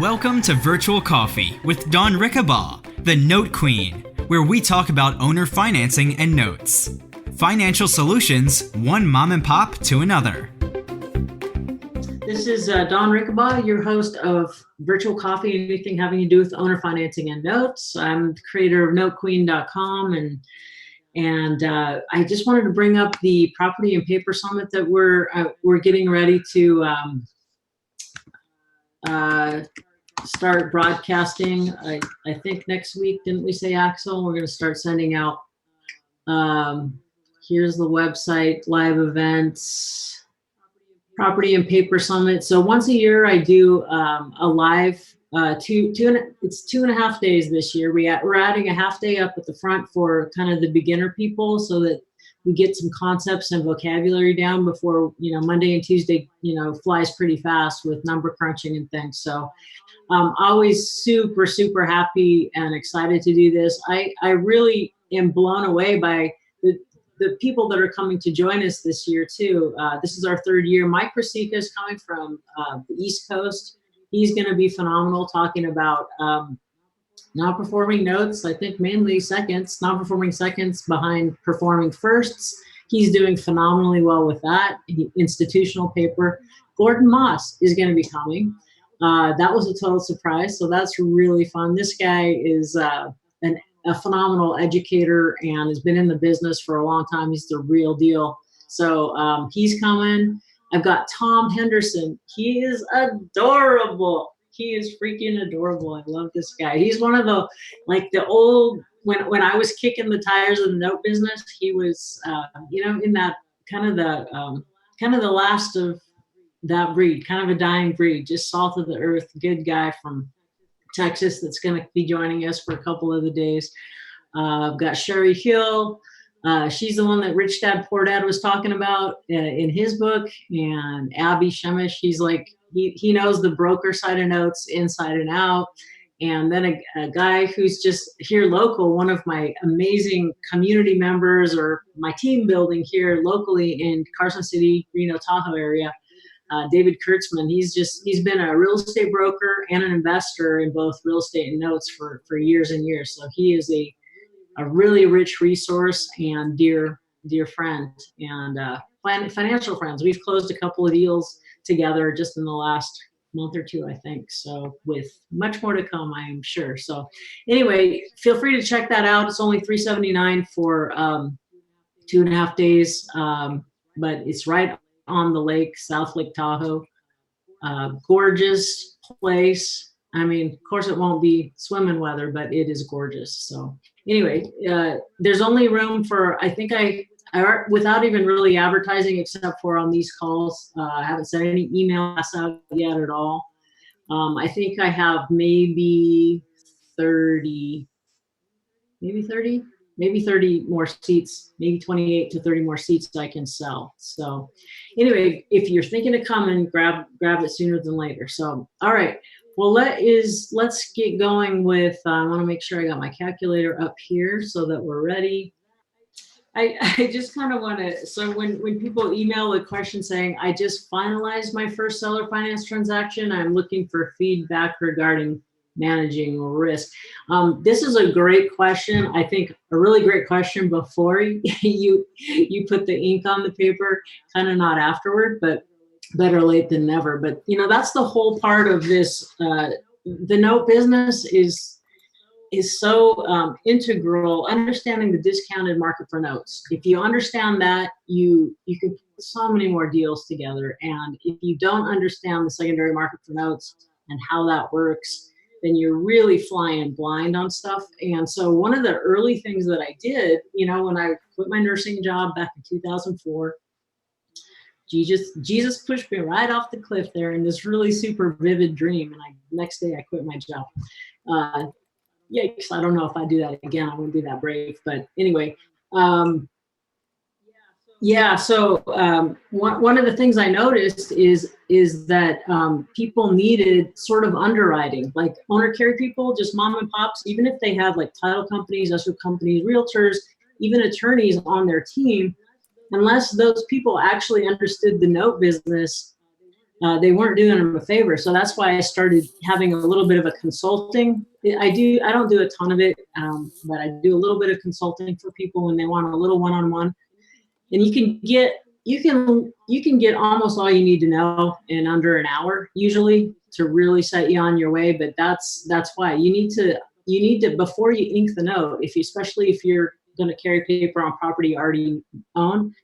Welcome to Virtual Coffee with Dawn Rickabaugh, the Note Queen, where we talk about owner financing and notes. Financial solutions, one mom and pop to another. This is Dawn Rickabaugh, your host of Virtual Coffee, anything having to do with owner financing and notes. I'm the creator of NoteQueen.com, and I just wanted to bring up the Property and Paper Summit that we're getting ready to start broadcasting. I think next week, didn't we say, Axel? We're going to start sending out. Here's the website, live events, Property and Paper Summit. So once a year, I do a live it's 2.5 days this year. We're adding a half day up at the front for kind of the beginner people, so that we get some concepts and vocabulary down before, Monday and Tuesday, flies pretty fast with number crunching and things. So always super, super happy and excited to do this. I really am blown away by the people that are coming to join us this year too. This is our third year. Mike Rosica is coming from the East Coast. He's going to be phenomenal, talking about non-performing notes, I think mainly seconds, non-performing seconds behind performing firsts. He's doing phenomenally well with that. Institutional paper. Gordon Moss is going to be coming. That was a total surprise, so that's really fun. This guy is a phenomenal educator and has been in the business for a long time. He's the real deal. So he's coming. I've got Tom Henderson. He is adorable. He is freaking adorable. I love this guy. He's one of the old, when I was kicking the tires of the note business, he was, in that kind of the last of that breed, kind of a dying breed, just salt of the earth, good guy from Texas that's going to be joining us for a couple of the days. I've got Sherry Hill. She's the one that Rich Dad Poor Dad was talking about in his book. And Abby Shemish, he's like, he knows the broker side of notes inside and out. And then a guy who's just here local, one of my amazing community members or my team building here locally in Carson City, Reno, Tahoe area, David Kurtzman. He's been a real estate broker and an investor in both real estate and notes for years and years. So he is a really rich resource and dear friend and financial friends. We've closed a couple of deals together just in the last month or two, I think. So with much more to come, I am sure. So anyway, feel free to check that out. It's only $379 for 2.5 days, but it's right on the lake, South Lake Tahoe. Gorgeous place. I mean, of course, it won't be swimming weather, but it is gorgeous. So anyway, there's only room for, I think I without even really advertising, except for on these calls, I haven't sent any emails out yet at all. I think I have maybe 30 more seats, maybe 28 to 30 more seats I can sell. So anyway, if you're thinking of coming, grab it sooner than later. So, all right. Well, let's get going with, I want to make sure I got my calculator up here so that we're ready. I just kind of want to, so when people email a question saying, I just finalized my first seller finance transaction, I'm looking for feedback regarding managing risk. This is a great question. I think a really great question before you put the ink on the paper, kind of not afterward, but better late than never. But that's the whole part of this. The note business is so integral. Understanding the discounted market for notes. If you understand that, you can put so many more deals together. And if you don't understand the secondary market for notes and how that works, then you're really flying blind on stuff. And so one of the early things that I did, when I quit my nursing job back in 2004, Jesus pushed me right off the cliff there in this really super vivid dream. And next day I quit my job. Yikes, I don't know if I do that again. I wouldn't be that brave. But anyway, one of the things I noticed is that people needed sort of underwriting, like owner carry people, just mom and pops, even if they have like title companies, escrow companies, realtors, even attorneys on their team, unless those people actually understood the note business, they weren't doing them a favor. So that's why I started having a little bit of a consulting. I don't do a ton of it, but I do a little bit of consulting for people when they want a little one-on-one. And you can get almost all you need to know in under an hour usually to really set you on your way. But that's why you need to before you ink the note, especially if you're going to carry paper on property you already own,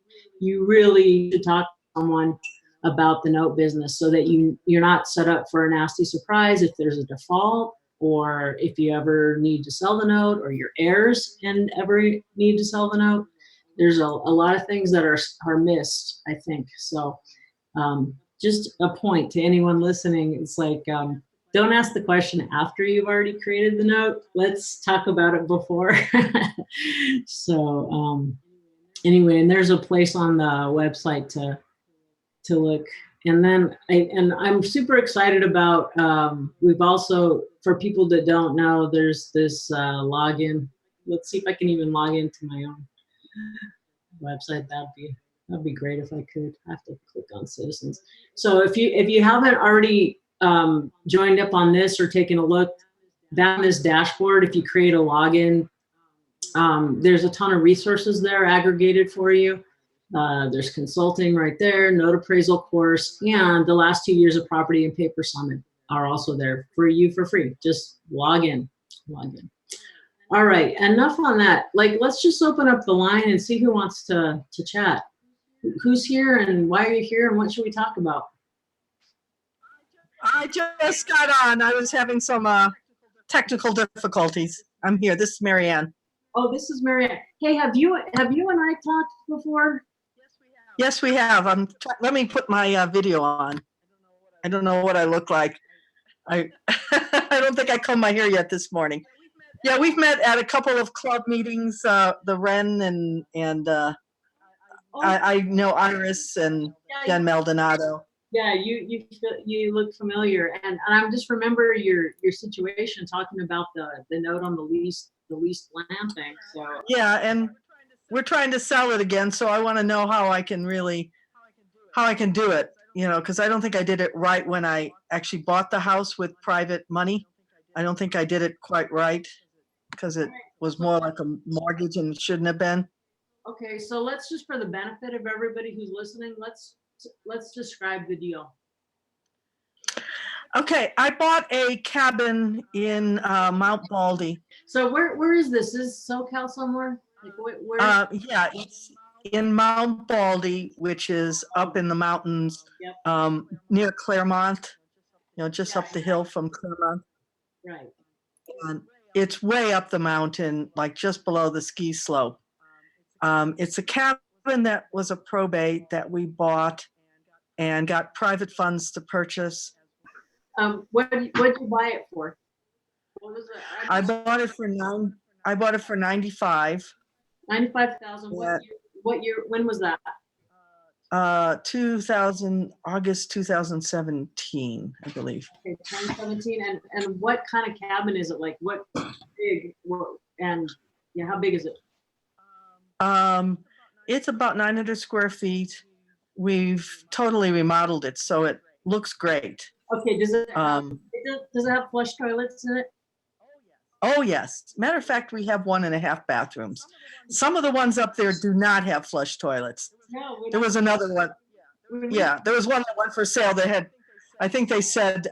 you really should talk to someone about the note business so that you're not set up for a nasty surprise if there's a default, or if you ever need to sell the note, or your heirs and ever need to sell the note. There's a lot of things that are missed, I think. So just a point to anyone listening, it's like, don't ask the question after you've already created the note. Let's talk about it before. So anyway, and there's a place on the website to look. And then I'm super excited about, we've also, for people that don't know, there's this login. Let's see if I can even log into my own website. That'd be great if I could. I have to click on citizens. So if you haven't already joined up on this or taken a look down this dashboard, if you create a login, there's a ton of resources there aggregated for you. There's consulting right there, note appraisal course, and the last 2 years of Property and Paper Summit are also there for you for free. Just log in. All right, enough on that. Like, let's just open up the line and see who wants to chat. Who's here and why are you here and what should we talk about? I just got on. I was having some technical difficulties. I'm here. This is Marianne. Oh, this is Marianne. Hey, have you and I talked before? Yes, we have. Let me put my video on. I don't know what I look like. I don't think I combed my hair yet this morning. Yeah, we've met at a couple of club meetings, the Wren and I know Iris and Jen Maldonado. Yeah, you look familiar, and I just remember your situation talking about the note on the leased land thing. So yeah, and we're trying to sell it again, so I want to know how I can do it, because I don't think I did it right when I actually bought the house with private money. I don't think I did it quite right because it was more like a mortgage and it shouldn't have been. Okay, so let's just, for the benefit of everybody who's listening, let's describe the deal. Okay, I bought a cabin in Mount Baldy. So where is this? Is SoCal somewhere? Like where? Yeah, it's in Mount Baldy, which is up in the mountains, Yep. Near Claremont, just up the hill from Claremont. Right. And it's way up the mountain, like just below the ski slope. It's a cabin that was a probate that we bought and got private funds to purchase. What did you buy it for? What was it? I bought it for $95,000. 95,000. What year? When was that? August 2017, I believe. Okay, 2017. And what kind of cabin is it? Like what big? And yeah, how big is it? It's about 900 square feet. We've totally remodeled it, so it looks great. Okay, does it have flush toilets in it? Oh, yes. Matter of fact, we have 1.5 bathrooms. Some of the ones up there do not have flush toilets. No, there was another one. Yeah, there was one that went for sale that had, I think they said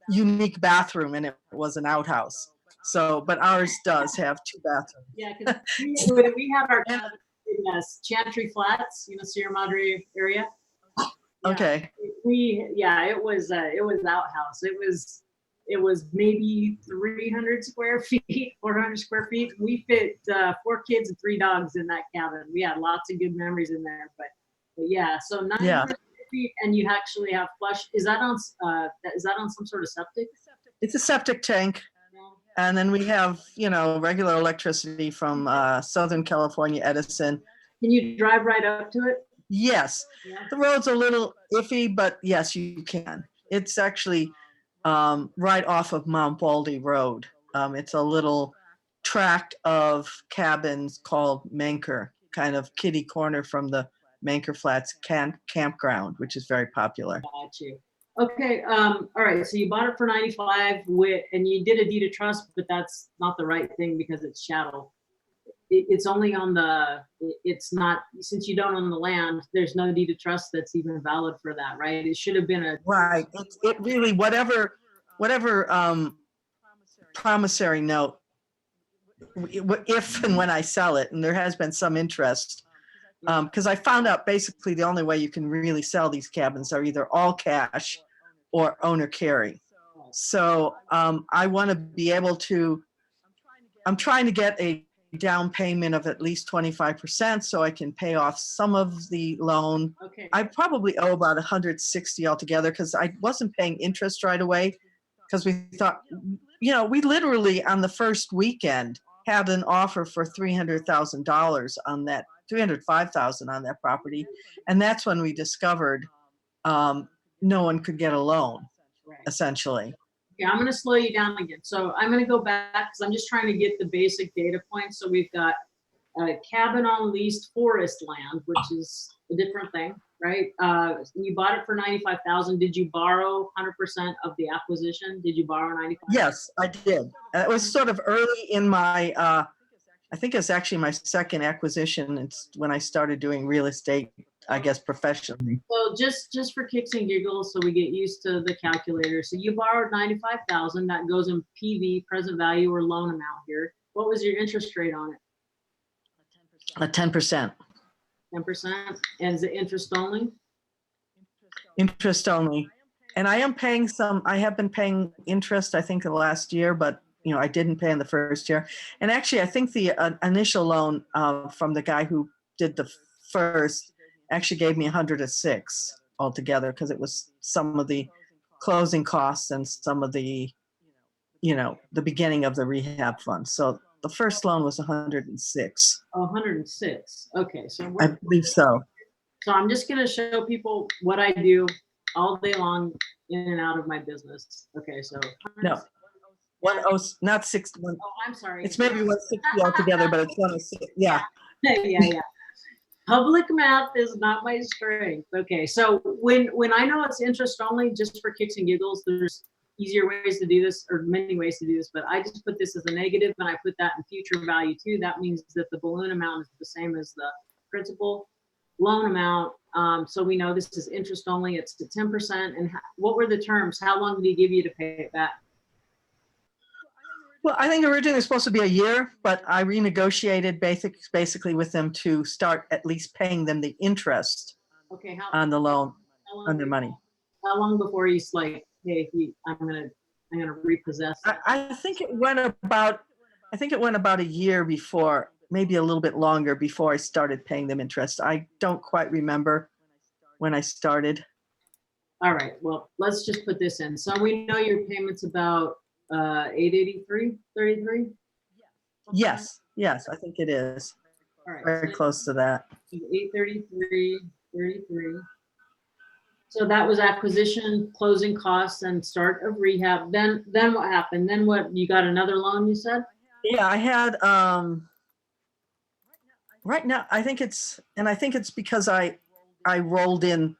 unique bathroom, and it was an outhouse. So, but ours does have 2 bathrooms. Yeah, because we have our Chantry Flats, Sierra Madre area. Yeah, okay. It was outhouse. It was maybe 300 square feet, 400 square feet. We fit 4 kids and 3 dogs in that cabin. We had lots of good memories in there. But yeah, so 900 feet, and you actually have flush. Is that on some sort of septic? It's a septic tank. And then we have, regular electricity from Southern California Edison. Can you drive right up to it? Yes. Yeah. The road's a little iffy, but yes, you can. It's actually right off of Mount Baldy Road. It's a little tract of cabins called Manker, kind of kitty corner from the Manker Flats campground, which is very popular. Got you. Okay, all right, so you bought it for 95 and you did a deed of trust, but that's not the right thing because it's chattel. It's only on it's not, since you don't own the land, there's no deed of trust that's even valid for that, right? It should have been a, Right. It really, whatever promissory note, if and when I sell it, and there has been some interest, because I found out basically the only way you can really sell these cabins are either all cash or owner carry. So I want to be able to, I'm trying to get a down payment of at least 25% so I can pay off some of the loan. okay. I probably owe about 160 altogether because I wasn't paying interest right away because we thought, we literally on the first weekend had an offer for $300,000 on that, 305,000 on that property. And that's when we discovered no one could get a loan, Right. essentially. Okay, I'm going to slow you down again. So I'm going to go back because I'm just trying to get the basic data points. So we've got a cabin on leased forest land, which is a different thing, right? You bought it for 95,000. Did you borrow 100% of the acquisition? Did you borrow 95? Yes, I did. It was sort of early in my, I think it's actually my second acquisition. It's when I started doing real estate, I guess, professionally. So just for kicks and giggles, so we get used to the calculator. So you borrowed 95,000. That goes in PV, present value, or loan amount here. What was your interest rate on it? 10%. 10%. And is it interest only? Interest only. And I am paying I have been paying interest, I think, the last year, but I didn't pay in the first year. And actually, I think the initial loan from the guy who did the first actually gave me 106 altogether because it was some of the closing costs and some of the, the beginning of the rehab fund. So the first loan was 106. Oh, 106. Okay, so I believe so. So I'm just going to show people what I do all day long in and out of my business. Okay, so no, not 61. Oh, I'm sorry. It's maybe 160 altogether, but it's 106. Yeah. Yeah. Public math is not my strength. Okay, so when I know it's interest only, just for kicks and giggles, there's easier ways to do this, or many ways to do this, but I just put this as a negative and I put that in future value too. That means that the balloon amount is the same as the principal loan amount. So we know this is interest only. It's to 10%. And what were the terms? How long did he give you to pay it back? Well, I think originally it was supposed to be a year, but I renegotiated basically with them to start at least paying them the interest on the loan, on their money. How long before he's like, hey, I'm gonna repossess? I think it went about a year before, maybe a little bit longer before I started paying them interest. I don't quite remember when I started. All right, well, let's just put this in. So we know your payment's about 883.33. Yes, I think it is. All right, very close to that. 833.33. So that was acquisition, closing costs, and start of rehab. Then what happened? Then what? You got another loan, you said? Yeah, I had right now. I think it's because I rolled in.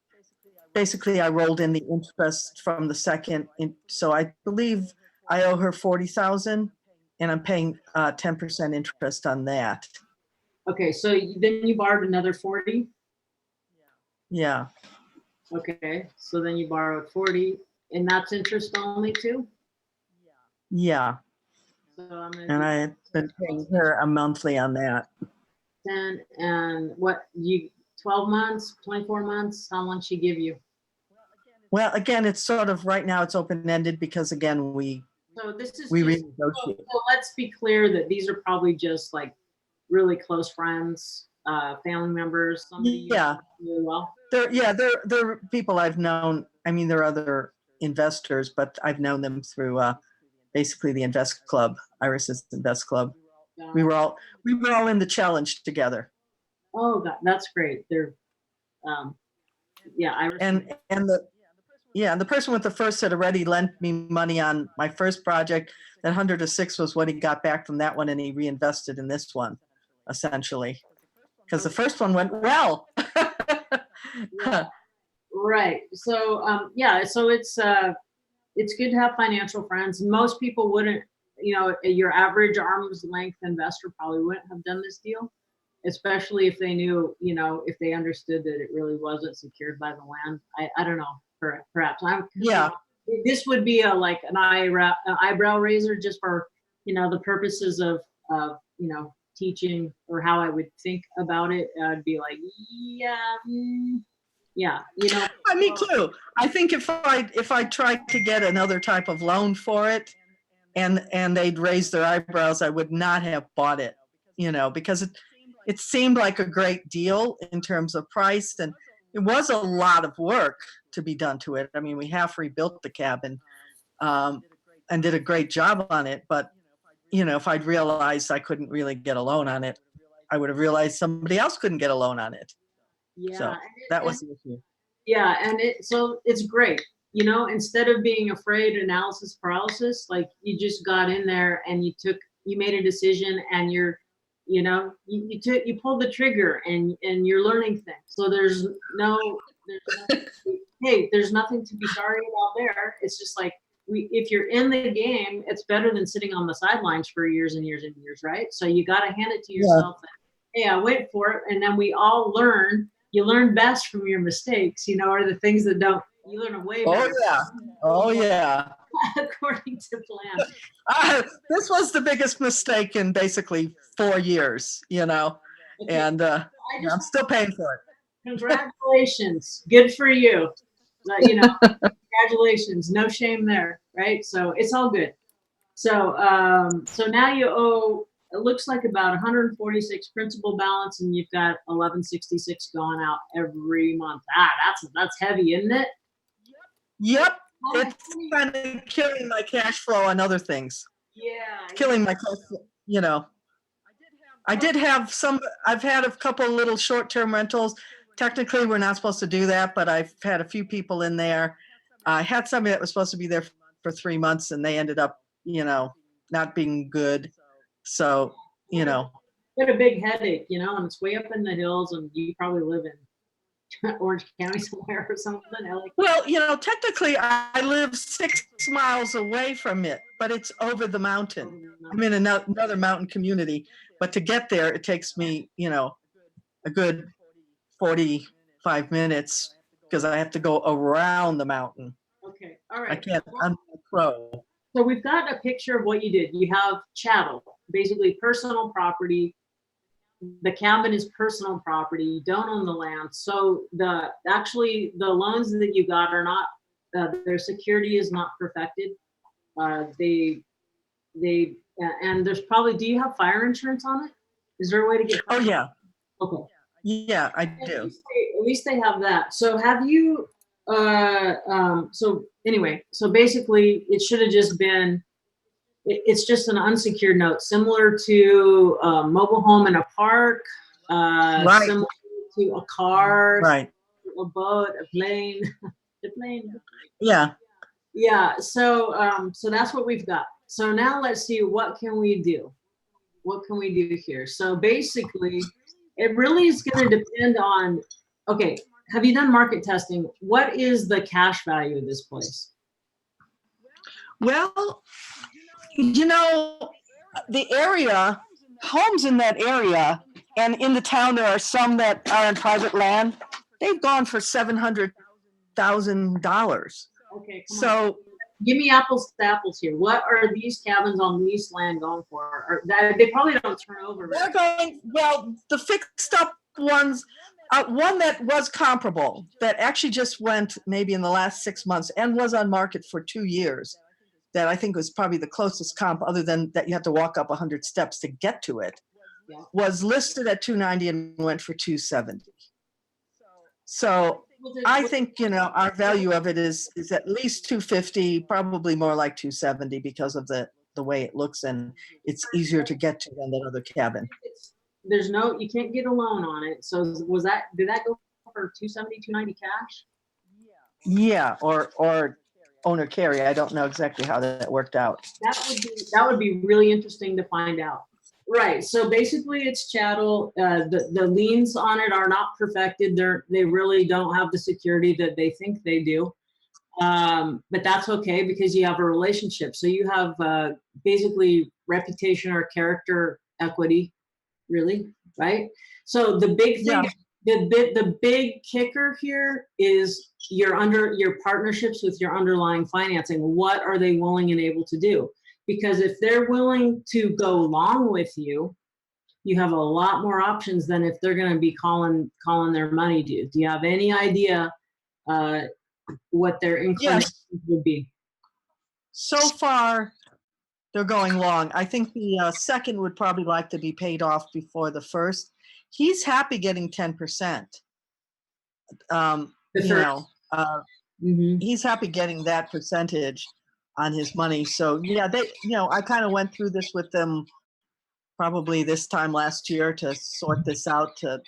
Basically, I rolled in the interest from the second. So I believe I owe her 40,000, and I'm paying 10% interest on that. Okay, so then you borrowed another 40. Yeah. Okay, so then you borrowed 40, and that's interest only too? Yeah. So and I've been paying her a monthly on that. 10, and what, 12 months, 24 months? How long she give you? Well, again, it's sort of right now it's open-ended because again, we renegotiate. So let's be clear that these are probably just like really close friends, family members, somebody you know really well. They're people I've known. I mean, they're other investors, but I've known them through basically the Invest Club, Iris's Invest Club. We were all in the challenge together. Oh, that's great. They're Iris. And the person with the first had already lent me money on my first project. That 106 was what he got back from that one, and he reinvested in this one, essentially, because the first one went well. Right. So yeah, so it's good to have financial friends. Most people wouldn't, your average arm's length investor probably wouldn't have done this deal, especially if they knew, if they understood that it really wasn't secured by the land. I don't know, perhaps Yeah. this would be like an eyebrow raiser just for, the purposes of, teaching or how I would think about it. I'd be like, yeah, yeah, Me too. I think if I tried to get another type of loan for it and they'd raise their eyebrows, I would not have bought it, because it seemed like a great deal in terms of price, and it was a lot of work to be done to it. I mean, we half rebuilt the cabin and did a great job on it, but if I'd realized I couldn't really get a loan on it, I would have realized somebody else couldn't get a loan on it. yeah, So that was the issue. yeah, and so it's great. Instead of being afraid, analysis paralysis, like you just got in there and you made a decision, and you pulled the trigger, and you're learning things. So there's nothing, hey, there's nothing to be sorry about there. It's just like, if you're in the game, it's better than sitting on the sidelines for years and years and years, right? So you got to hand it to yourself. That, hey, I went for it, and then we all learn. You learn best from your mistakes, or the things that don't. You learn away better. Oh yeah. According to plan. This was the biggest mistake in basically 4 years, and I'm still paying for it. Congratulations. Good for you. Congratulations. No shame there, right? So it's all good. So so now you owe, it looks like about 146 principal balance, and you've got 1166 going out every month. That's heavy, isn't it? Yep. It's kind of killing my cash flow on other things. Yeah. Killing my cash flow, I did have I've had a couple little short-term rentals. Technically, we're not supposed to do that, but I've had a few people in there. I had somebody that was supposed to be there for 3 months, and they ended up, not being good. So, What a big headache, and it's way up in the hills, and you probably live in Orange County somewhere or something. Well, technically I live 6 miles away from it, but it's over the mountain. I'm in another mountain community, but to get there, it takes me, a good 45 minutes because I have to go around the mountain. Okay. All right. I can't, I'm a pro. So we've got a picture of what you did. You have chattel, basically personal property. The cabin is personal property. You don't own the land. So the loans that you got are not, their security is not perfected. And there's probably, do you have fire insurance on it? Is there a way to get? Oh yeah. Okay. Yeah, I do. At least they have that. So have you, so anyway, so basically it should have just been, it's just an unsecured note, similar to a mobile home in a park, right. Similar to a car, right. A boat, a plane, a plane. Yeah. Yeah. So, so that's what we've got. So now let's see, what can we do? What can we do here? So basically, it really is going to depend on, okay, have you done market testing? What is the cash value of this place? Well, the area, homes in that area, and in the town, there are some that are on private land. They've gone for $700,000. Okay. So give me apples to apples here. What are these cabins on leased land going for? Or they probably don't turn over. They're going, well, the fixed up ones, one that was comparable, that actually just went maybe in the last 6 months and was on market for 2 years, that I think was probably the closest comp, other than that you have to walk up 100 steps to get to it, was listed at $290 and went for $270. So I think, our value of it is at least $250, probably more like $270 because of the way it looks, and it's easier to get to than that other cabin. You can't get a loan on it. So did that go for $270, $290 cash? Yeah, or owner carry. I don't know exactly how that worked out. That would be really interesting to find out. Right. So basically it's chattel. The liens on it are not perfected. They really don't have the security that they think they do. But that's okay because you have a relationship. So you have basically reputation or character equity, really, right? So the big thing, Yeah. the big kicker here is your partnerships with your underlying financing. What are they willing and able to do? Because if they're willing to go along with you, you have a lot more options than if they're going to be calling their money due. Do you have any idea what their inclinations would be? So far, they're going long. I think the second would probably like to be paid off before the first. He's happy getting 10%. He's happy getting that percentage on his money. So yeah, I kind of went through this with them probably this time last year to sort this out, to,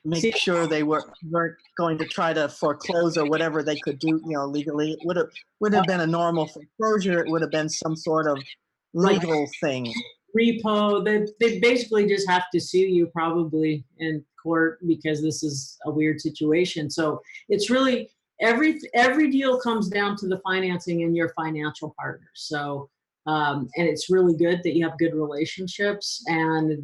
make sure they weren't going to try to foreclose or whatever they could do, legally. It would have been a normal foreclosure. It would have been some sort of legal thing. Repo, they basically just have to sue you probably in court because this is a weird situation. So it's really every deal comes down to the financing and your financial partners. So and it's really good that you have good relationships, and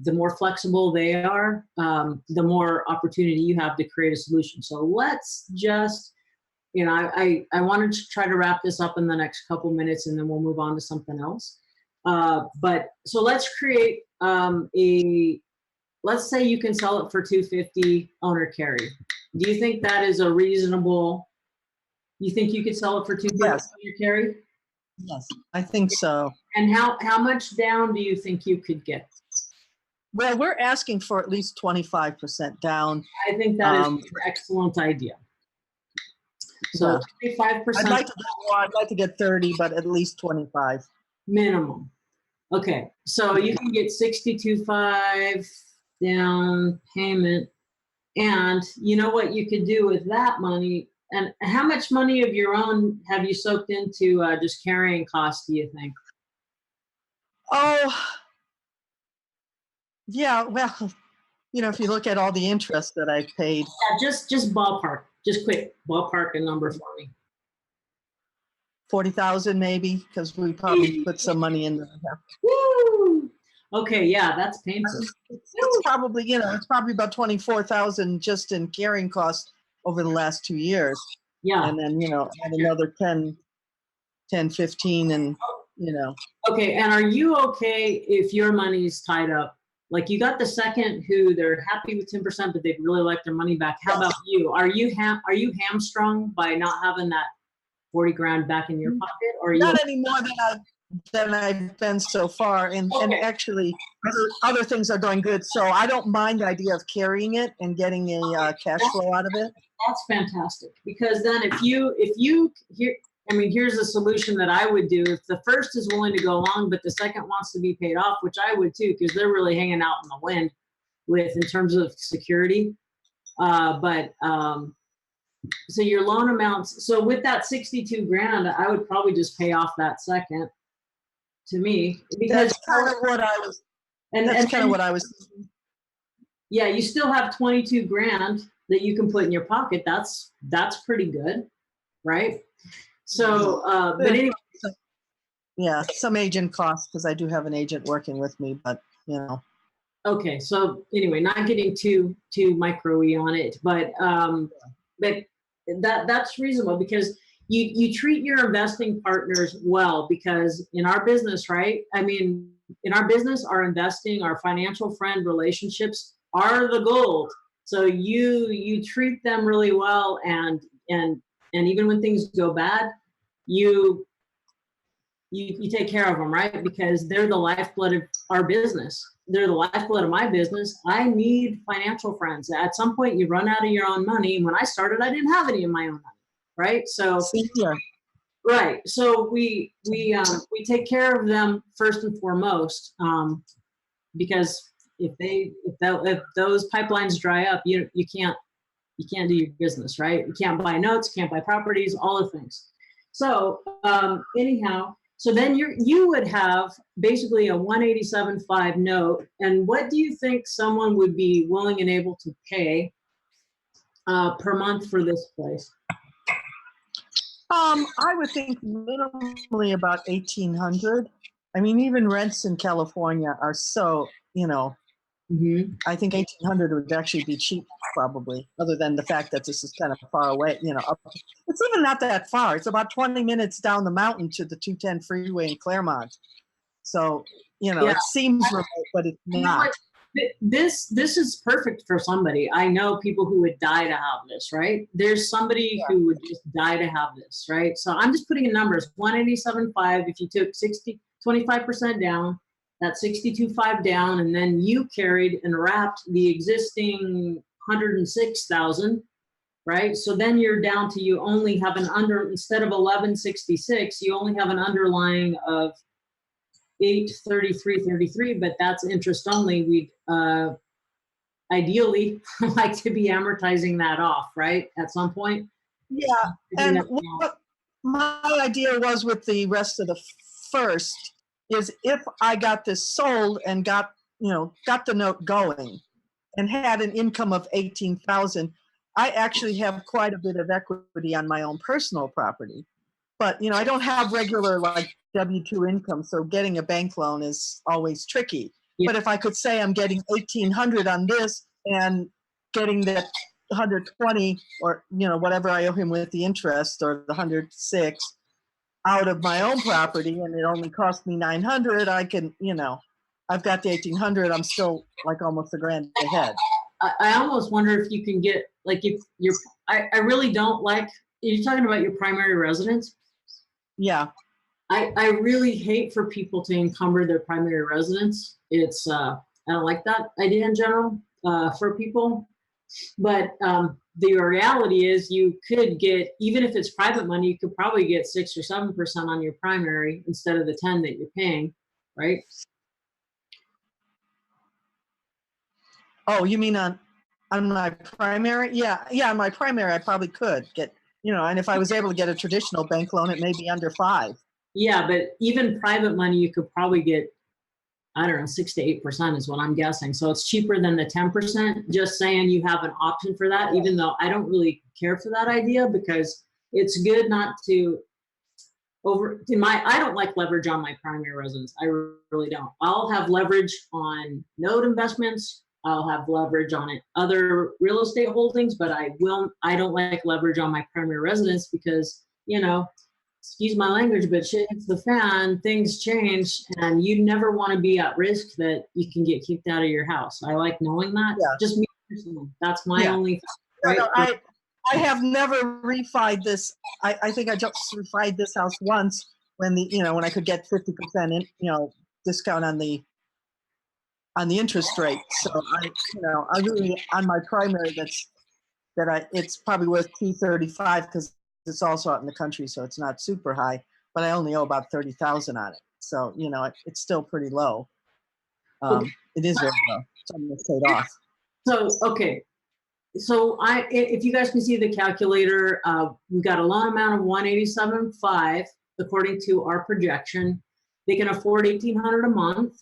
the more flexible they are, the more opportunity you have to create a solution. So let's just, I wanted to try to wrap this up in the next couple minutes, and then we'll move on to something else. But so let's create let's say you can sell it for $250 owner carry. Do you think that is a reasonable, you think you could sell it for $250 Yes. owner carry? Yes, I think so. And how much down do you think you could get? Well, we're asking for at least 25% down. I think that is an excellent idea. So 25%. I'd like to get more. I'd like to get 30, but at least 25 minimum. Okay, so you can get 62.5 down payment, and you know what you could do with that money? And how much money of your own have you soaked into just carrying costs, do you think? Oh, yeah. Well, if you look at all the interest that I've paid. Yeah, just ballpark. Just quick ballpark a number for me. 40,000 maybe, because we probably put some money in there. Woo! Okay, yeah, that's painful. It's probably, it's probably about 24,000 just in carrying costs over the last 2 years. Yeah. And then, add another 10, 15, and, Okay, and are you okay if your money's tied up? Like you got the second who they're happy with 10%, but they'd really like their money back. How about you? Are you hamstrung by not having that 40 grand back in your pocket? Or are you not any more than I've been so far, and actually other things are going good, so I don't mind the idea of carrying it and getting a cash flow out of it. That's fantastic, because then if you here's a solution that I would do. If the first is willing to go along, but the second wants to be paid off, which I would too, because they're really hanging out in the wind in terms of security. So your loan amounts, so with that 62 grand, I would probably just pay off that second, to me, because that's kind of what I was. That's kind of what I was thinking. Yeah, you still have 22 grand that you can put in your pocket. That's pretty good, right? So, but anyway. Yeah, some agent costs, because I do have an agent working with me, but Okay, so anyway, not getting too micro-y on it, but that's reasonable, because you treat your investing partners well, because in our business, right? I mean, in our business, our investing, our financial friend relationships are the gold. So you treat them really well, and even when things go bad, you take care of them, right? Because they're the lifeblood of our business. They're the lifeblood of my business. I need financial friends. At some point, you run out of your own money. When I started, I didn't have any of my own money, right? So, right. So we take care of them first and foremost, because if those pipelines dry up, you can't do your business, right? You can't buy notes, can't buy properties, all the things. So anyhow. So then you would have basically a 187.5 note. And what do you think someone would be willing and able to pay per month for this place? I would think minimally about 1,800. I mean, even rents in California are so, I think 1,800 would actually be cheap, probably, other than the fact that this is kind of far away, it's even not that far. It's about 20 minutes down the mountain to the 210 freeway in Claremont. So, it seems remote, but it's not. This is perfect for somebody. I know people who would die to have this, right? There's somebody who would just die to have this, right? So I'm just putting in numbers. 187.5, if you took 25% down, that's 62.5 down, and then you carried and wrapped the existing 106,000, right? So then you're down to, you only have instead of 1166, you only have an underlying of 833.33, but that's interest only. We'd ideally like to be amortizing that off, right? At some point. Yeah. And what my idea was with the rest of the first is if I got this sold and got the note going and had an income of 18,000, I actually have quite a bit of equity on my own personal property. But, I don't have regular W-2 income, so getting a bank loan is always tricky. Yeah. But if I could say I'm getting 1,800 on this and getting that 120 or, whatever I owe him with the interest, or the 106 out of my own property, and it only cost me 900, I can, I've got the 1,800, I'm still almost $1,000 ahead. I almost wonder if you can get, if you're, I really don't like, you're talking about your primary residence? Yeah. I really hate for people to encumber their primary residence. It's, I don't like that idea in general for people. But the reality is you could get, even if it's private money, you could probably get 6 or 7% on your primary instead of the 10 that you're paying, right? Oh, you mean on my primary? Yeah, on my primary, I probably could get, and if I was able to get a traditional bank loan, it may be under 5. Yeah, but even private money, you could probably get, I don't know, 6 to 8% is what I'm guessing. So it's cheaper than the 10%. Just saying you have an option for that, even though I don't really care for that idea, because it's good not to I don't like leverage on my primary residence. I really don't. I'll have leverage on note investments. I'll have leverage on other real estate holdings, but I don't like leverage on my primary residence because, excuse my language, but shit hits the fan, things change, and you never want to be at risk that you can get kicked out of your house. I like knowing that. Yeah. Just me personally. That's my only. Right? No, I have never refied this. I think I just refied this house once when when I could get 50% discount on the interest rate. So I really, on my primary, it's probably worth $235 because it's also out in the country, so it's not super high, but I only owe about $30,000 on it. So, it's still pretty low. Okay. It is very low. So I'm going to pay it off. So, okay. So if you guys can see the calculator, we got a loan amount of 187.5 according to our projection. They can afford $1,800 a month.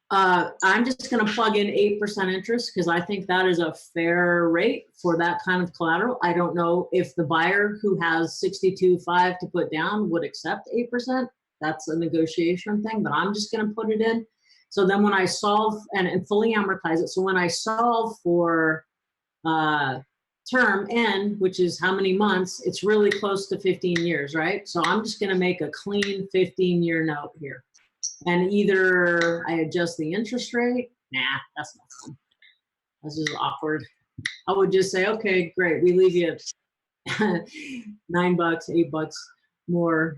I'm just going to plug in 8% interest because I think that is a fair rate for that kind of collateral. I don't know if the buyer who has 62.5 to put down would accept 8%. That's a negotiation thing, but I'm just going to put it in. So then when I solve and fully amortize it, so when I solve for term N, which is how many months, it's really close to 15 years, right? So I'm just going to make a clean 15-year note here. And either I adjust the interest rate. Nah, that's not fun. That's just awkward. I would just say, okay, great. We leave you $9, $8 more,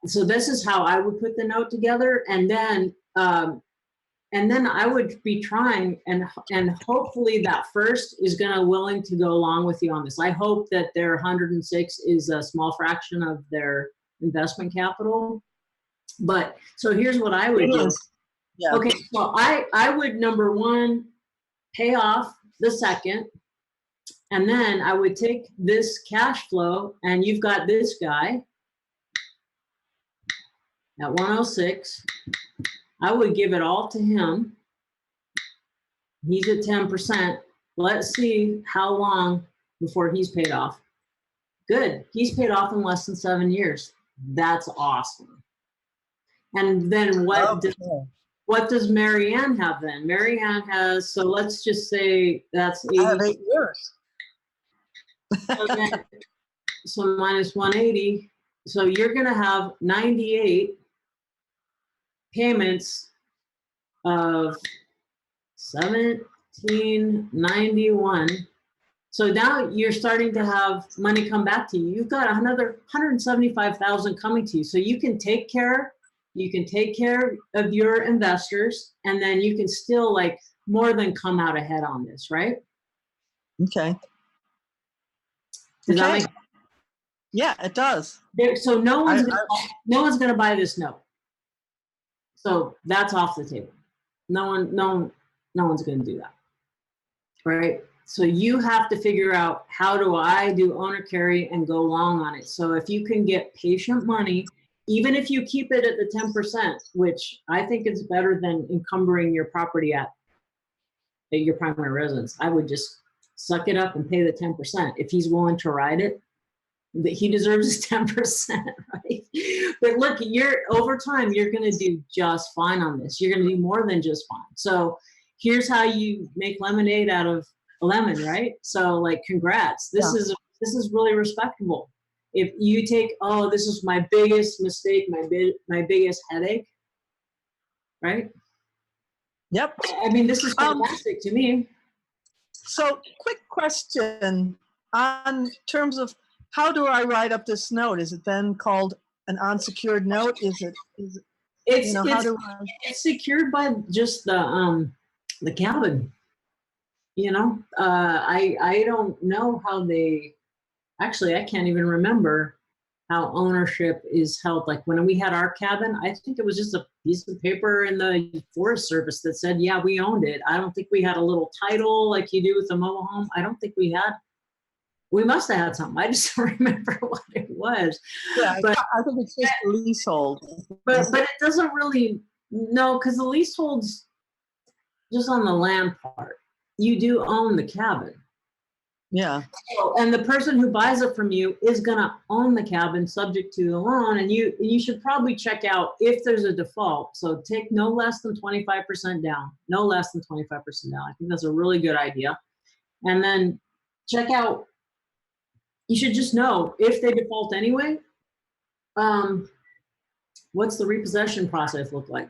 so this is how I would put the note together. And then I would be trying, and hopefully that first is going to willing to go along with you on this. I hope that their 106 is a small fraction of their investment capital. But so here's what I would do. Yeah. Okay, so I would, number one, pay off the second, and then I would take this cash flow, and you've got this guy, at 106. I would give it all to him. He's at 10%. Let's see how long before he's paid off. Good. He's paid off in less than 7 years. That's awesome. And then what does Marianne have then? Marianne has, so let's just say that's 80. I have 8 years. So minus 180. So you're going to have 98 payments of 1791. So now you're starting to have money come back to you. You've got another 175,000 coming to you. So you can take care of your investors, and then you can still like more than come out ahead on this, right? Okay. Does that make Yeah, it does. so no one's going to buy this note. So that's off the table. No one's going to do that. Right? So you have to figure out, how do I do owner carry and go long on it? So if you can get patient money, even if you keep it at the 10%, which I think is better than encumbering your property at your primary residence, I would just suck it up and pay the 10%. If he's willing to ride it, that he deserves his 10%, right? But look, over time, you're going to do just fine on this. You're going to do more than just fine. So here's how you make lemonade out of a lemon, right? So like, congrats. This is really respectable. If you take, oh, this is my biggest mistake, my biggest headache, right? Yep. I mean, this is fantastic to me. So quick question on terms of, how do I write up this note? Is it then called an unsecured note? It's secured by just the cabin. I don't know how actually, I can't even remember how ownership is held. Like when we had our cabin, I think it was just a piece of paper in the Forest Service that said, yeah, we owned it. I don't think we had a little title like you do with a mobile home. I don't think we had. We must have had something. I just don't remember what it was. Yeah, but I think it's just a leasehold. But it doesn't really, no, because the leasehold's just on the land part. You do own the cabin. Yeah. And the person who buys it from you is going to own the cabin subject to the loan. And you should probably check out if there's a default. So take no less than 25% down. No less than 25% down. I think that's a really good idea. And then check out, you should just know if they default anyway, what's the repossession process look like?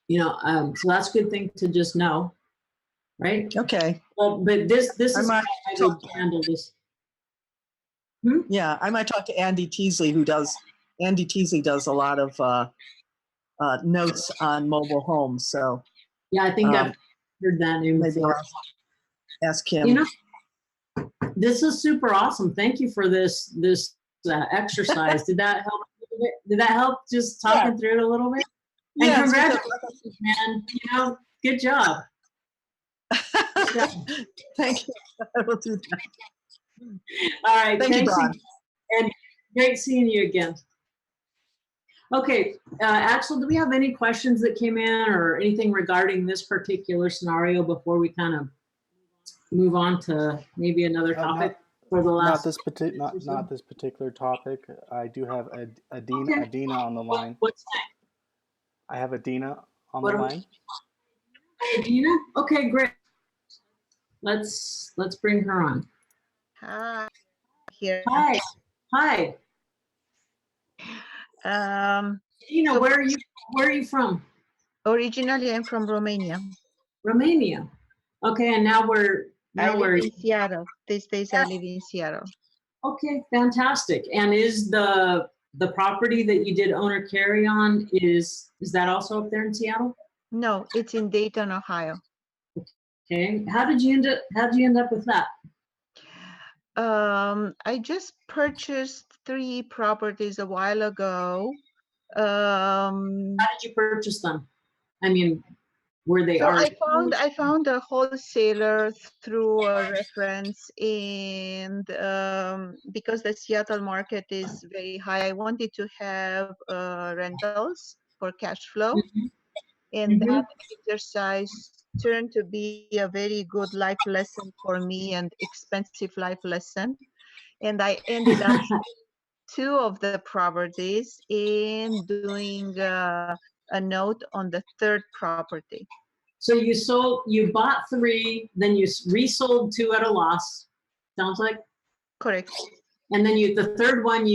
So that's a good thing to just know, right? Okay. But this is how I would handle this. Yeah, I might talk to Andy Teasley, Andy Teasley does a lot of notes on mobile homes. So yeah, I think I've heard that name before. Ask him. This is super awesome. Thank you for this exercise. Did that help? Did that help just talking through it a little bit? And yeah, congratulations, man. Good job. Thank you. I will do that. All right. Thank you, Don. And great seeing you again. Okay, Axel, do we have any questions that came in or anything regarding this particular scenario before we kind of move on to maybe another topic for the last? Not this particular topic. I do have Adina on the line. What's that? I have Adina on the line. Adina? Okay, great. Let's bring her on. Hi. Here. Hi. Adina, where are you from? Originally, I'm from Romania. Romania. Okay, and now I live in Seattle. These days, I live in Seattle. Okay, fantastic. And is the property that you did owner carry on, is that also up there in Seattle? No, it's in Dayton, Ohio. Okay. How did you end up with that? I just purchased 3 properties a while ago. How did you purchase them? I mean, where they So are. I found a wholesaler through a reference, and because the Seattle market is very high, I wanted to have rentals for cash flow, Mhm, and mhm. that exercise turned to be a very good life lesson for me and expensive life lesson. And I ended up two of the properties and doing a note on the third property. So you bought 3, then you resold 2 at a loss. Sounds like. Correct. And then the third one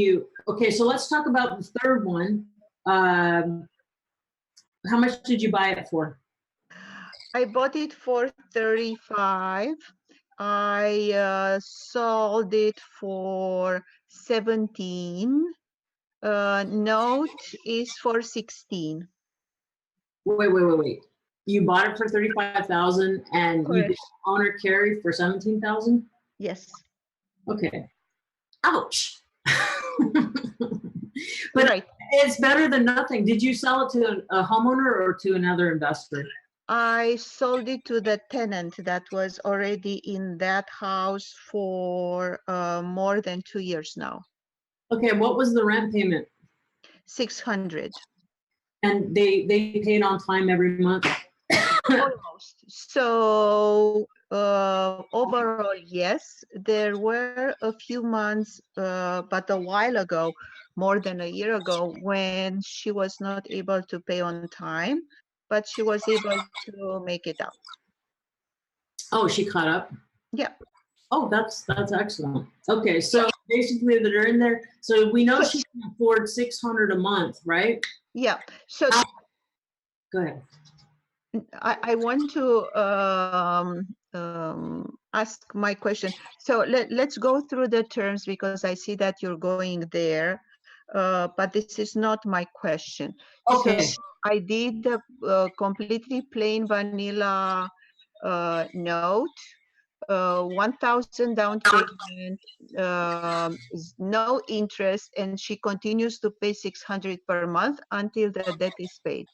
okay, so let's talk about the third one. How much did you buy it for? I bought it for 35. I sold it for 17. Note is for 16. Wait. You bought it for 35,000 and you did Correct. owner carry for 17,000? Yes. Okay. Ouch. But Right. it's better than nothing. Did you sell it to a homeowner or to another investor? I sold it to the tenant that was already in that house for more than 2 years now. Okay, what was the rent payment? 600. And they paid on time every month? Almost. So overall, yes, there were a few months, but a while ago, more than a year ago, when she was not able to pay on time, but she was able to make it up. Oh, she caught up? Yeah. Oh, that's excellent. Okay, so basically they're in there. So we know she can afford 600 a month, right? Yeah. So Go ahead. I want to ask my question. So let's go through the terms because I see that you're going there, but this is not my question. Okay. So I did a completely plain vanilla note, 1,000 down payment, no interest, and she continues to pay 600 per month until the debt is paid.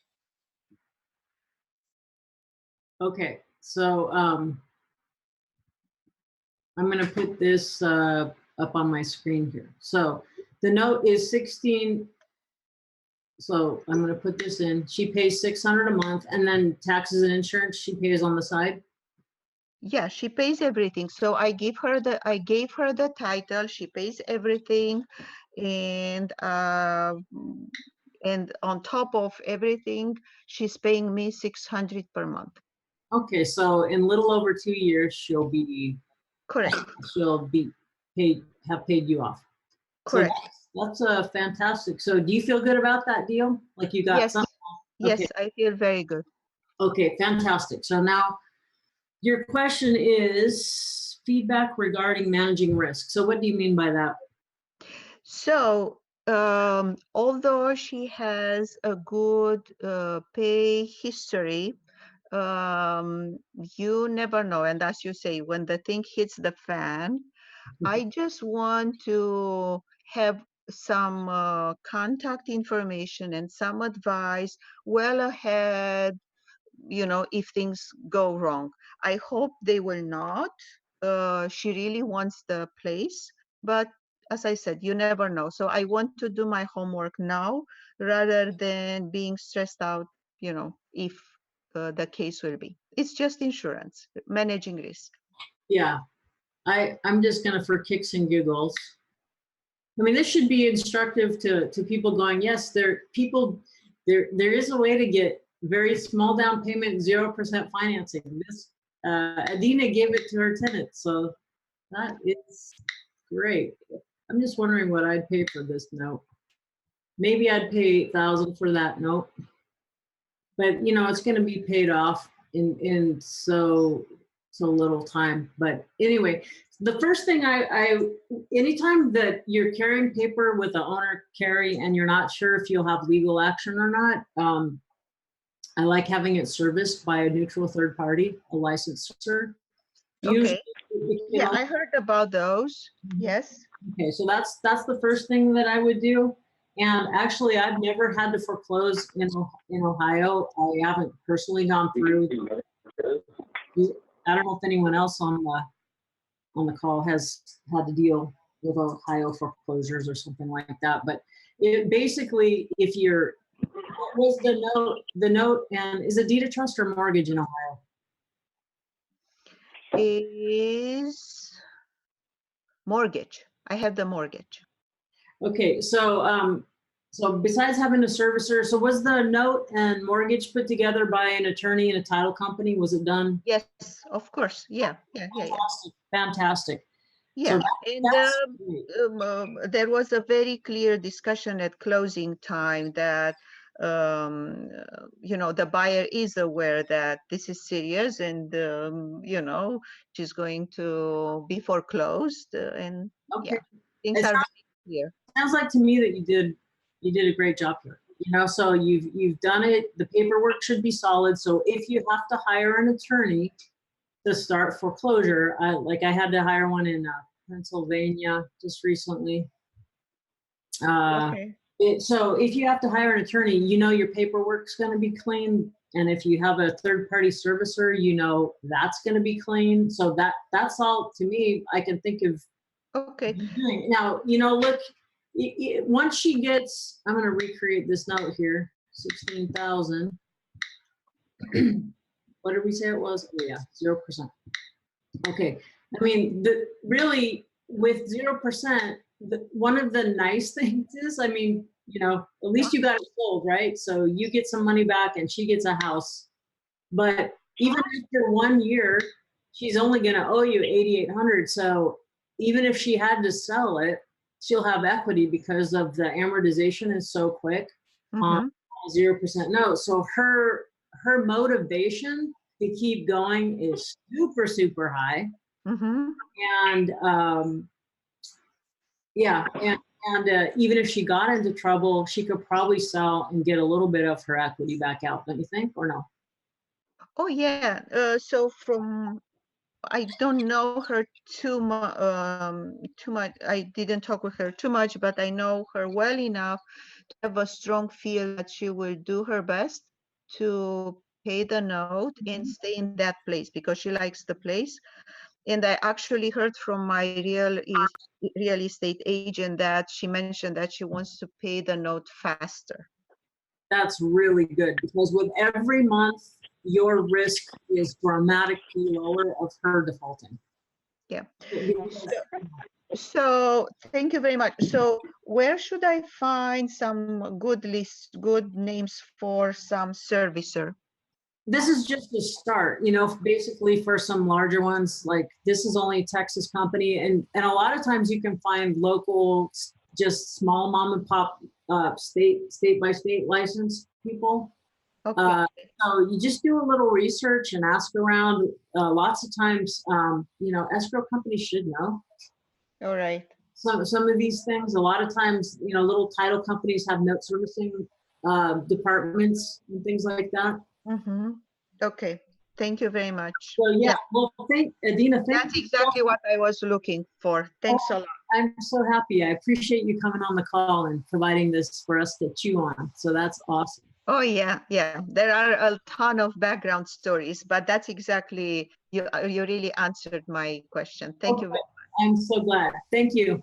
Okay. So I'm going to put this up on my screen here. So the note is 16. So I'm going to put this in. She pays 600 a month, and then taxes and insurance she pays on the side. Yeah, she pays everything. So I gave her the title. She pays everything, and on top of everything, she's paying me 600 per month. Okay, so in little over 2 years, she'll be Correct. have paid you off. Correct. So that's fantastic. So do you feel good about that deal? Like you got Yes. something? Yes, Okay. I feel very good. Okay, fantastic. So now your question is feedback regarding managing risk. So what do you mean by that? So although she has a good pay history, you never know. And as you say, when the thing hits the fan, I just want to have some contact information and some advice well ahead, if things go wrong. I hope they will not. She really wants the place, but as I said, you never know. So I want to do my homework now rather than being stressed out, if the case will be. It's just insurance, managing risk. Yeah, I'm just gonna, for kicks and giggles. I mean, this should be instructive to people going, yes, there is a way to get very small down payment, 0% financing. This Adina gave it to her tenants, so that is great. I'm just wondering what I'd pay for this note. Maybe I'd pay 8,000 for that note, but it's going to be paid off in so little time. But anyway, the first thing anytime that you're carrying paper with the owner carry and you're not sure if you'll have legal action or not, I like having it serviced by a neutral third party, a licensor. Okay. Yeah, I heard about those. Yes. Okay, so that's the first thing that I would do. And actually, I've never had to foreclose in Ohio. I haven't personally gone through. I don't know if anyone else on the call has had to deal with Ohio foreclosures or something like that. But it basically, if you're, what was the note, and is it deed of trust or mortgage in Ohio? Is mortgage. I have the mortgage. Okay, so besides having a servicer, so was the note and mortgage put together by an attorney and a title company? Was it done? Yes, of course. Yeah. Fantastic. Yeah, So and that's great. there was a very clear discussion at closing time that the buyer is aware that this is serious, and she's going to be foreclosed, and Okay. things It are very clear. sounds like to me that you did a great job here. So you've done it. The paperwork should be solid. So if you have to hire an attorney to start foreclosure, I had to hire one in Pennsylvania just recently. Okay. So if you have to hire an attorney, your paperwork's going to be clean. And if you have a third party servicer, that's going to be clean. So that's all to me I can think of. Okay. Now, look, once she gets, I'm going to recreate this note here, 16,000. What did we say it was? Oh yeah, 0%. Okay. I mean, really with 0%, one of the nice things is, at least you got it sold, right? So you get some money back and she gets a house. But even after 1 year, she's only going to owe you 8,800. So even if she had to sell it, she'll have equity because of the amortization is so quick on 0% note. So her motivation to keep going is super, super high. And even if she got into trouble, she could probably sell and get a little bit of her equity back out, don't you think, or no? Oh yeah. So I don't know her too much. I didn't talk with her too much, but I know her well enough to have a strong feel that she will do her best to pay the note and stay in that place because she likes the place. And I actually heard from my real estate agent that she mentioned that she wants to pay the note faster. That's really good because with every month, your risk is dramatically lower of her defaulting. Yeah. So thank you very much. So where should I find some good names for some servicer? This is just a start, basically for some larger ones, like this is only a Texas company. And a lot of times you can find local, just small mom and pop state by state licensed people. Okay. So you just do a little research and ask around. Lots of times, escrow companies should know. All right. Some of these things, a lot of times, little title companies have note servicing departments and things like that. Okay. Thank you very much. So yeah. Well, Adina, that's exactly what I was looking for. Thanks a lot. I'm so happy. I appreciate you coming on the call and providing this for us to chew on. So that's awesome. Oh yeah. There are a ton of background stories, but that's exactly you really answered my question. Thank you very much. I'm so glad. Thank you.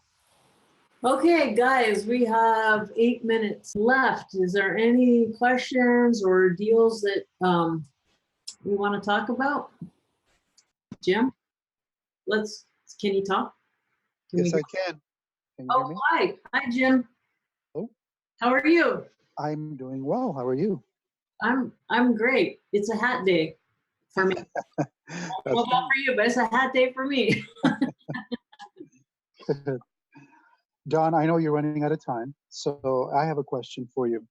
Okay, guys, we have 8 minutes left. Is there any questions or deals that we want to talk about? Jim, can you talk? Yes, I can. Can you hear me? Hi. Hi, Jim. Oh. How are you? I'm doing well. How are you? I'm great. It's a hat day for me. Well, not for you, but it's a hat day for me. Don, I know you're running out of time, so I have a question for you.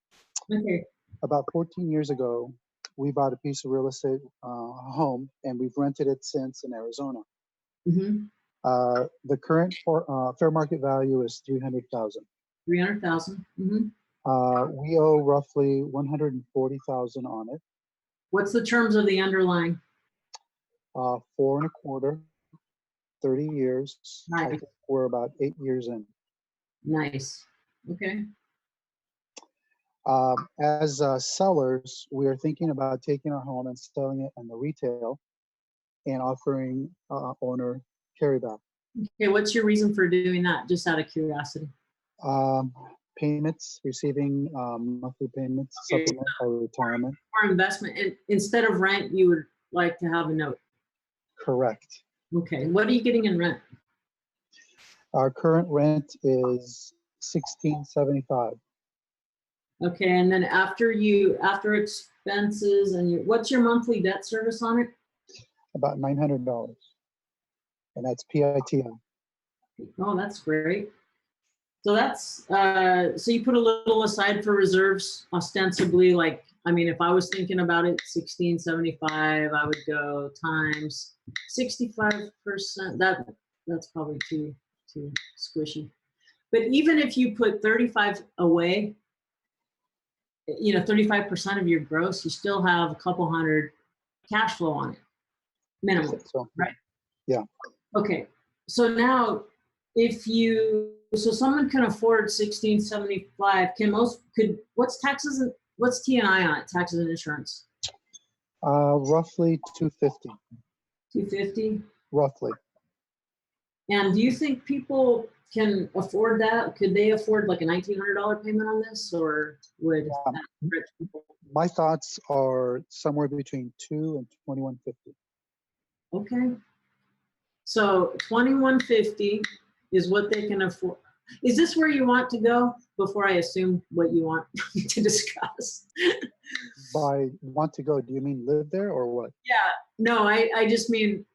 Okay. About 14 years ago, we bought a piece of real estate home, and we've rented it since in Arizona. The current fair market value is $300,000. $300,000. We owe roughly $140,000 on it. What's the terms of the underlying? 4 1/4, 30 years. Nice. I think we're about 8 years in. Nice. Okay. As sellers, we are thinking about taking our home and selling it in the retail and offering owner carryback. Okay, what's your reason for doing that? Just out of curiosity. Payments, receiving monthly payments, Okay. supplement or retirement. Or investment, and instead of rent, you would like to have a note. Correct. Okay, what are you getting in rent? Our current rent is $16.75. Okay, and then after expenses and what's your monthly debt service on it? About $900, and that's PITI. Oh, that's great. So that's so you put a little aside for reserves, ostensibly. Like, I mean, if I was thinking about it, 1675, I would go times 65%. That's probably too squishy. But even if you put 35 away, 35% of your gross, you still have a couple hundred cash flow on it, minimum, So, right? yeah. Okay, so now so someone can afford 1675. What's T&I on it? Taxes and insurance. Roughly 250. 250. Roughly. And do you think people can afford that? Could they afford like a $1,900 payment on this, or would rich people? My thoughts are somewhere between $2 and $2,150. Okay. So 2150 is what they can afford. Is this where you want to go before I assume what you want to discuss? By want to go, do you mean live there or what? Yeah, no, I just mean,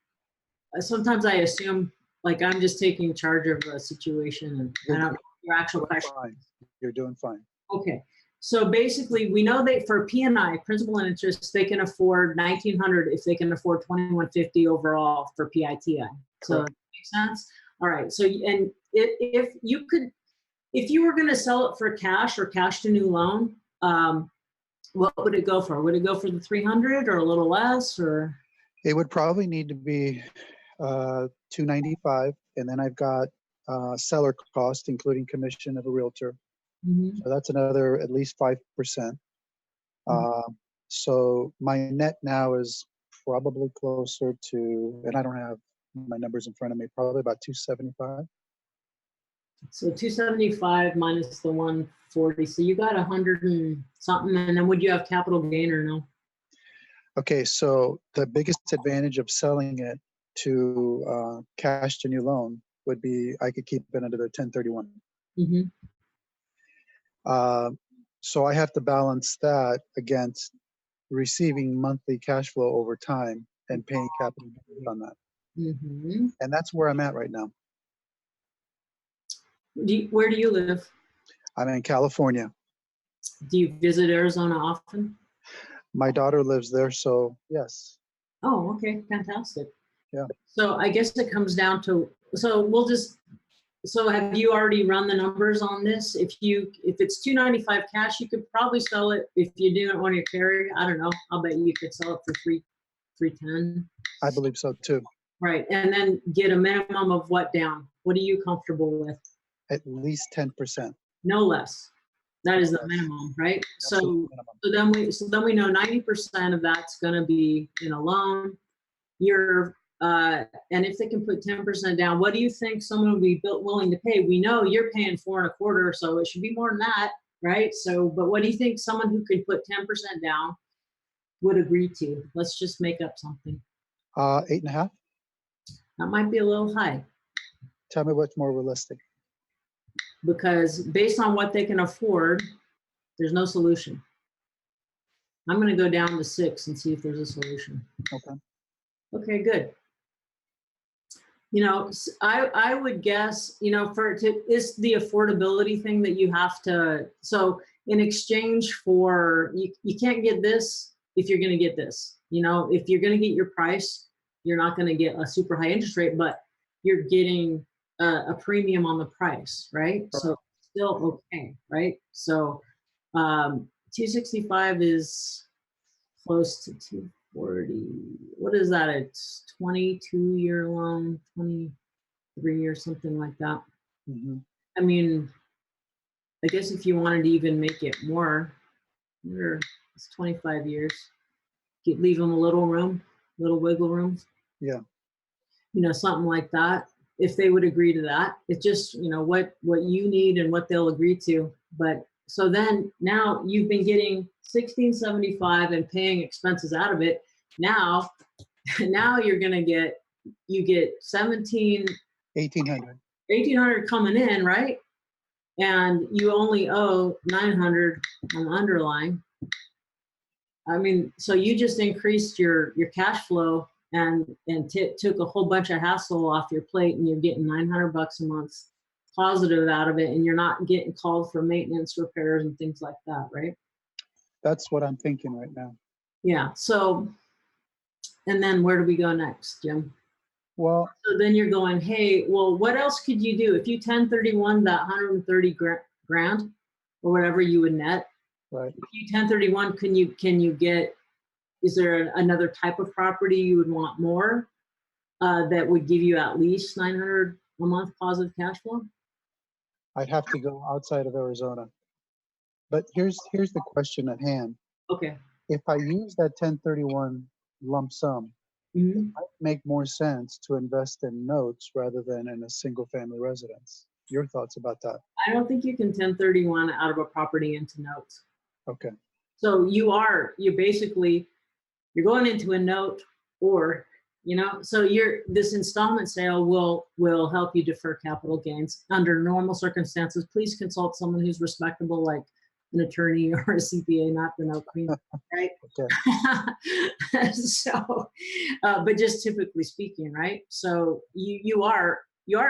sometimes I assume like I'm just taking charge of a situation and I don't know your actual question. Fine. You're doing fine. Okay. So basically we know that for P&I, principal and interest, they can afford $1,900 if they can afford $2,150 overall for PITI. So that makes sense? All right. So, and if you were going to sell it for cash or cash to new loan, what would it go for? Would it go for the 300 or a little less, or? It would probably need to be $295, and then I've got seller cost, including commission of a realtor. Mm-hmm. So that's another at least 5%. So my net now is probably closer to, and I don't have my numbers in front of me, probably about 275. So 275 minus the 140. So you got 100 and something, and then would you have capital gain or no? Okay, so the biggest advantage of selling it to cash to new loan would be I could keep it under the 1031. Mm-hmm. So I have to balance that against receiving monthly cash flow over time and paying capital gain on that. Mm-hmm. And that's where I'm at right now. Where do you live? I'm in California. Do you visit Arizona often? My daughter lives there, so yes. Oh, okay, fantastic. Yeah. So I guess it comes down to, so have you already run the numbers on this? If it's 295 cash, you could probably sell it if you didn't want to carry. I don't know. I'll bet you could sell it for 310. I believe so too. Right, and then get a minimum of what down? What are you comfortable with? At least 10%. No less. That is the minimum, right? Absolute minimum. So then we know 90% of that's going to be in a loan. And if they can put 10% down, what do you think someone would be willing to pay? We know you're paying 4.25%, so it should be more than that, right? So, but what do you think someone who could put 10% down would agree to? Let's just make up something. 8.5. That might be a little high. Tell me what's more realistic. Because based on what they can afford, there's no solution. I'm going to go down to 6 and see if there's a solution. Okay. Okay, good. I would guess, it's the affordability thing that you have to, so in exchange for, you can't get this if you're going to get this. If you're going to get your price, you're not going to get a super high interest rate, but you're getting a premium on the price, right? So still okay, right? So 265 is close to 240. What is that? It's 22-year loan, 23 or something like that. Mm-hmm. I mean, I guess if you wanted to even make it more, it's 25 years. Leave them a little room, little wiggle room. Yeah. Something like that. If they would agree to that, it's just, what you need and what they'll agree to. But so then now you've been getting $16.75 and paying expenses out of it. Now you're going to get 1,800 coming in, right? And you only owe 900 on the underlying. I mean, so you just increased your cash flow and took a whole bunch of hassle off your plate, and you're getting $900 a month positive out of it, and you're not getting called for maintenance, repairs, and things like that, right? That's what I'm thinking right now. Yeah. So, and then where do we go next, Jim? Well, so then you're going, hey, well, what else could you do if you 1031 that 130 grand or whatever you would net? Right. If you 1031, can you get? Is there another type of property you would want more that would give you at least 900 a month positive cash flow? I'd have to go outside of Arizona. But here's the question at hand. Okay. If I use that 1031 lump sum, Mm-hmm. it might make more sense to invest in notes rather than in a single family residence. Your thoughts about that? I don't think you can 1031 out of a property into notes. Okay. So you're going into a note, or so this installment sale will help you defer capital gains under normal circumstances. Please consult someone who's respectable, like an attorney or a CPA, not the note queen, right? Okay. So, but just typically speaking, right? So you are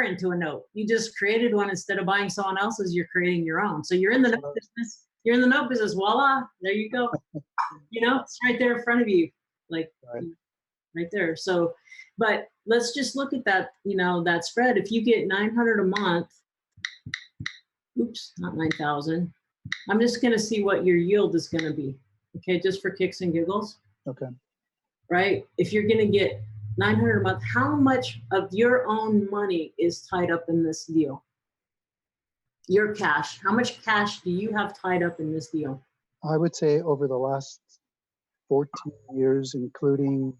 into a note. You just created one instead of buying someone else's. You're creating your own. So you're in the note business. You're in the note business. Voila! There you go. It's right there in front of you, like right there. So, but let's just look at that. That spread. If you get 900 a month, oops, not 9,000. I'm just going to see what your yield is going to be. Okay, just for kicks and giggles. Okay. Right? If you're going to get 900 a month, how much of your own money is tied up in this deal? Your cash. How much cash do you have tied up in this deal? I would say over the last 14 years, including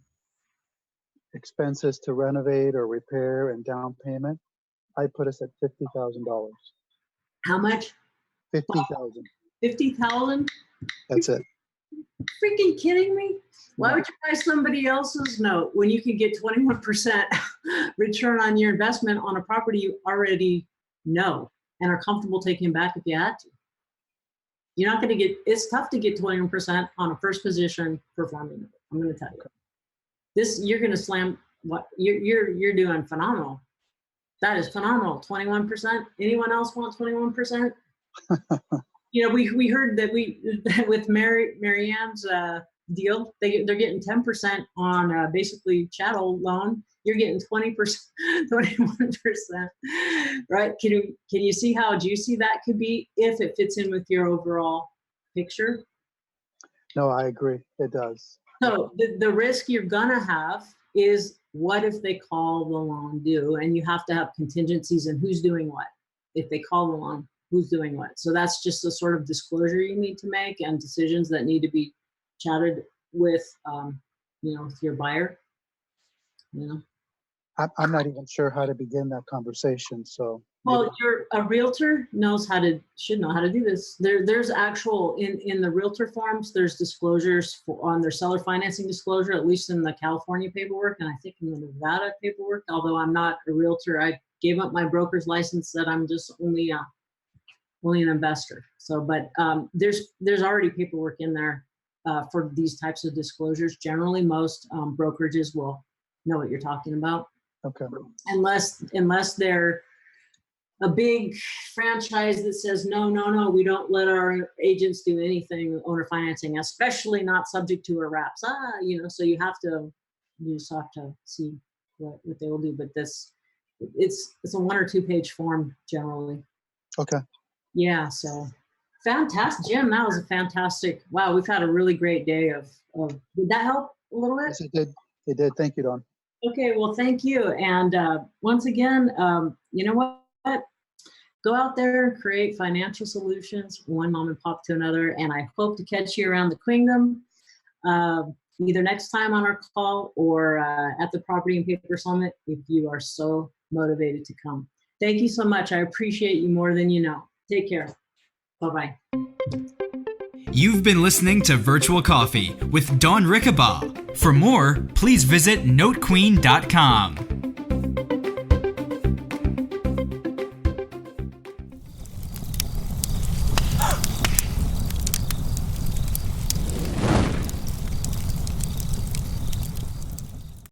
expenses to renovate or repair and down payment, I put us at $50,000. How much? 50,000. 50,000? That's it. Freaking kidding me? Why would you buy somebody else's note when you could get 21% return on your investment on a property you already know and are comfortable taking back if you had to? You're not going to get, it's tough to get 21% on a first position performing note. I'm going to tell you. This, you're going to slam, what you're doing phenomenal. That is phenomenal. 21%. Anyone else want 21%? We heard that with Marianne's deal, they're getting 10% on basically chattel loan. You're getting 20%, 21%, right? Can you see how juicy that could be if it fits in with your overall picture? No, I agree. It does. So the risk you're gonna have is, what if they call the loan due, and you have to have contingencies and who's doing what? If they call the loan, who's doing what? So that's just a sort of disclosure you need to make, and decisions that need to be chatted with, with your buyer. I'm not even sure how to begin that conversation. So. Well, a realtor should know how to do this. There's actual in the realtor forms. There's disclosures on their seller financing disclosure, at least in the California paperwork, and I think in the Nevada paperwork. Although I'm not a realtor, I gave up my broker's license. That I'm just only an investor. So, but there's already paperwork in there for these types of disclosures. Generally, most brokerages will know what you're talking about. Okay. Unless they're a big franchise that says, no, we don't let our agents do anything owner financing, especially not subject to a wraps. So you just have to see what they will do. But it's a 1 or 2 page form generally. Okay. Yeah. So fantastic, Jim. That was a fantastic. Wow. We've had a really great day of did that help a little bit? Yes, it did. It did. Thank you, Dawn. Okay. Well, thank you. And once again, you know what? go out there and create financial solutions, one mom and pop to another. And I hope to catch you around the kingdom, either next time on our call or at the Property and Paper Summit if you are so motivated to come. Thank you so much. I appreciate you more than you know. Take care. Bye-bye. You've been listening to Virtual Coffee with Dawn Rickabaugh. For more, please visit notequeen.com.